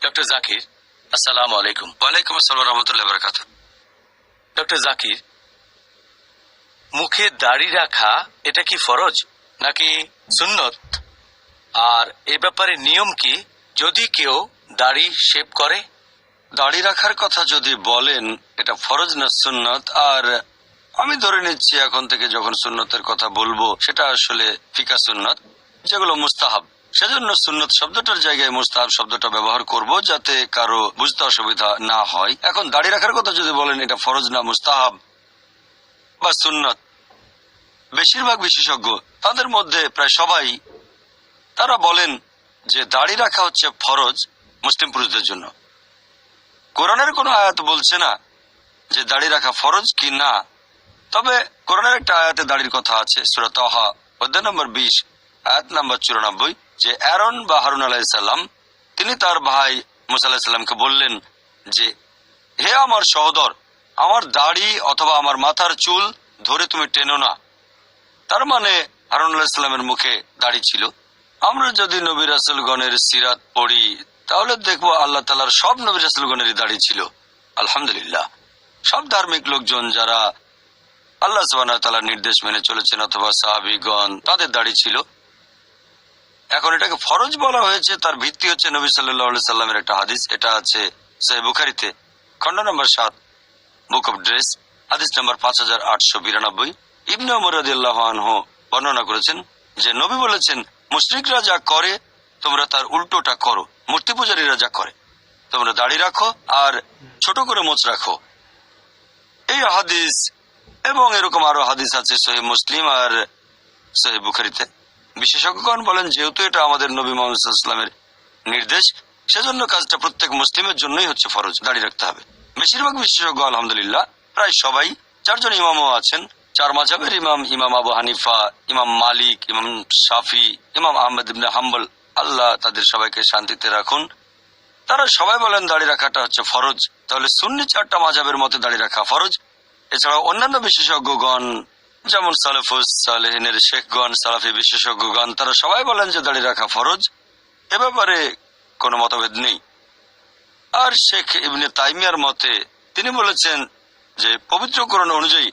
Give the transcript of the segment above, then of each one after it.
Doctor Zakir, আসসালামু আলাইকুম। ওয়ালাইকুম আসসালাম রহমতুল্লাহ বারাকাতুহু। ডক্টর জাকির, মুখে দাড়ি রাখা এটা কি ফরজ নাকি সুন্নত? আর এ ব্যাপারে নিয়ম কি যদি কেউ দাড়ি শেভ করে? দাড়ি রাখার কথা যদি বলেন এটা ফরজ না সুন্নত, আর আমি ধরে নিচ্ছি এখন থেকে যখন সুন্নতের কথা বলবো সেটা আসলে ফিকা সুন্নত, যেগুলো মুস্তাহাব, সেজন্য সুন্নত শব্দটার জায়গায় মুস্তাহাব শব্দটা ব্যবহার করব যাতে কারো বুঝতে অসুবিধা না হয়। এখন দাড়ি রাখার কথা যদি বলেন এটা ফরজ না মুস্তাহাব বা সুন্নত, বেশিরভাগ বিশেষজ্ঞ তাদের মধ্যে প্রায় সবাই তারা বলেন যে দাড়ি রাখা হচ্ছে ফরজ মুসলিম পুরুষদের জন্য। কোরআনের কোনো আয়াত বলছে না যে দাড়ি রাখা ফরজ কি না, তবে কোরআনের একটা আয়াতে দাড়ির কথা আছে, সূরা তাহা অধ্যায় নম্বর 20 আয়াত নম্বর 94, যে অ্যারন বা হারুন আলাইহিস সালাম তিনি তার ভাই মুসা আলাইহিস সালামকে বললেন যে হে আমার সহোদর, আমার দাড়ি অথবা আমার মাথার চুল ধরে তুমি টেনো না। তার মানে হারুন আলাইহিস সালামের মুখে দাড়ি ছিল। আমরা যদি নবী রাসূলগণের সিরাত পড়ি তাহলে দেখবো আল্লাহ তাআলার সব নবী রাসূলগণেরই দাড়ি ছিল। আলহামদুলিল্লাহ, সব ধার্মিক লোকজন যারা আল্লাহ সুবহানাহু ওয়া তাআলার নির্দেশ মেনে চলেছেন অথবা সাহাবীগণ, তাদের দাড়ি ছিল। এখন এটাকে ফরজ বলা হয়েছে তার ভিত্তি হচ্ছে নবী সাল্লাল্লাহু আলাইহি সাল্লামের একটা হাদিস, এটা আছে সহিহ বুখারীতে খণ্ড নম্বর 7 বুক অফ ড্রেস হাদিস নম্বর 5892। ইবনে ওমর রাদিয়াল্লাহু আনহু বর্ণনা করেছেন যে নবী বলেছেন, মুশরিকরা যা করে তোমরা তার উল্টোটা করো, মূর্তি পূজারীরা যা করে তোমরা দাড়ি রাখো আর ছোট করে মোচ রাখো। এই হাদিস এবং এরকম আরো হাদিস আছে সহিহ মুসলিম আর সহিহ বুখারীতে। বিশেষজ্ঞগণ বলেন যেহেতু এটা আমাদের নবী মুহাম্মদ সাল্লাল্লাহু আলাইহি ওয়াসাল্লামের নির্দেশ, সেজন্য কাজটা প্রত্যেক মুসলিমের জন্যই হচ্ছে ফরজ, দাড়ি রাখতে হবে। বেশিরভাগ বিশেষজ্ঞ আলহামদুলিল্লাহ প্রায় সবাই, 4 জন ইমামও আছেন, 4 মাযহাবের ইমাম, ইমাম আবু হানিফা, ইমাম মালিক, ইমাম শাফি, ইমাম আহমদ ইবনে হাম্বল, আল্লাহ তাদের সবাইকে শান্তিতে রাখুন, তারা সবাই বলেন দাড়ি রাখাটা হচ্ছে ফরজ। তাহলে সুন্নি 4টা মাযহাবের মতে দাড়ি রাখা ফরজ। এছাড়াও অন্যান্য বিশেষজ্ঞগণ যেমন সালেফুস সালেহিনের শেখগণ, সালাফি বিশেষজ্ঞগণ, তারা সবাই বলেন যে দাড়ি রাখা ফরজ, এ ব্যাপারে কোনো মতভেদ নেই। আর শেখ ইবনে তাইমিয়ার মতে তিনি বলেছেন যে পবিত্র কোরআন অনুযায়ী,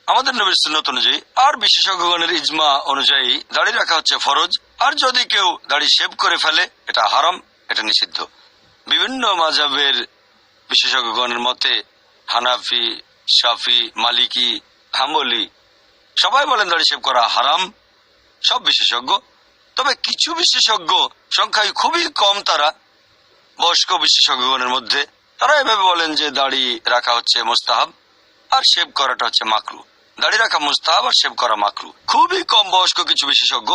আমাদের নবীর সুন্নত অনুযায়ী আর বিশেষজ্ঞগণের ইজমা অনুযায়ী দাড়ি রাখা হচ্ছে ফরজ। আর যদি কেউ দাড়ি শেভ করে ফেলে এটা হারাম, এটা নিষিদ্ধ। বিভিন্ন মাযহাবের বিশেষজ্ঞগণের মতে হানাফি, শাফি, মালিকি, হাম্বলি সবাই বলেন দাড়ি শেভ করা হারাম, সব বিশেষজ্ঞ। তবে কিছু বিশেষজ্ঞ, সংখ্যায় খুবই কম, তারা বয়স্ক বিশেষজ্ঞগণের মধ্যে, তারা এভাবে বলেন যে দাড়ি রাখা হচ্ছে মুস্তাহাব আর শেভ করাটা হচ্ছে মাকরু। দাড়ি রাখা মুস্তাহাব আর শেভ করা মাকরু। খুবই কম বয়স্ক কিছু বিশেষজ্ঞ।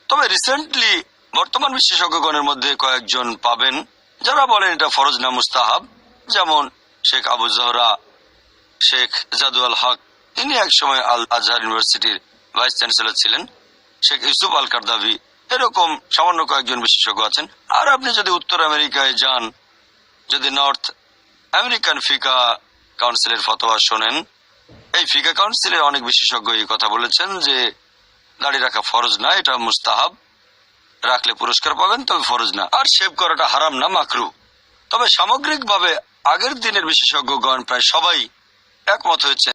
তবে রিসেন্টলি বর্তমান বিশেষজ্ঞগণের মধ্যে কয়েকজন পাবেন যারা বলেন এটা ফরজ না মুস্তাহাব, যেমন শেখ আবু জহরা, শেখ জাদুয়াল হক, তিনি একসময় আল আজহার ইউনিভার্সিটির ভাইস চ্যান্সেলর ছিলেন, শেখ ইউসুফ আল কারদাভি, এরকম সামান্য কয়েকজন বিশেষজ্ঞ আছেন। আর আপনি যদি উত্তর আমেরিকায় যান, যদি নর্থ আমেরিকান ফিকা কাউন্সিলের ফতোয়া শোনেন, এই ফিকা কাউন্সিলের অনেক বিশেষজ্ঞ এই কথা বলেছেন যে দাড়ি রাখা ফরজ না, এটা মুস্তাহাব, রাখলে পুরস্কার পাবেন, তবে ফরজ না। আর শেভ করাটা হারাম না, মাকরু। তবে সামগ্রিকভাবে আগের দিনের বিশেষজ্ঞগণ প্রায় সবাই একমত হয়েছে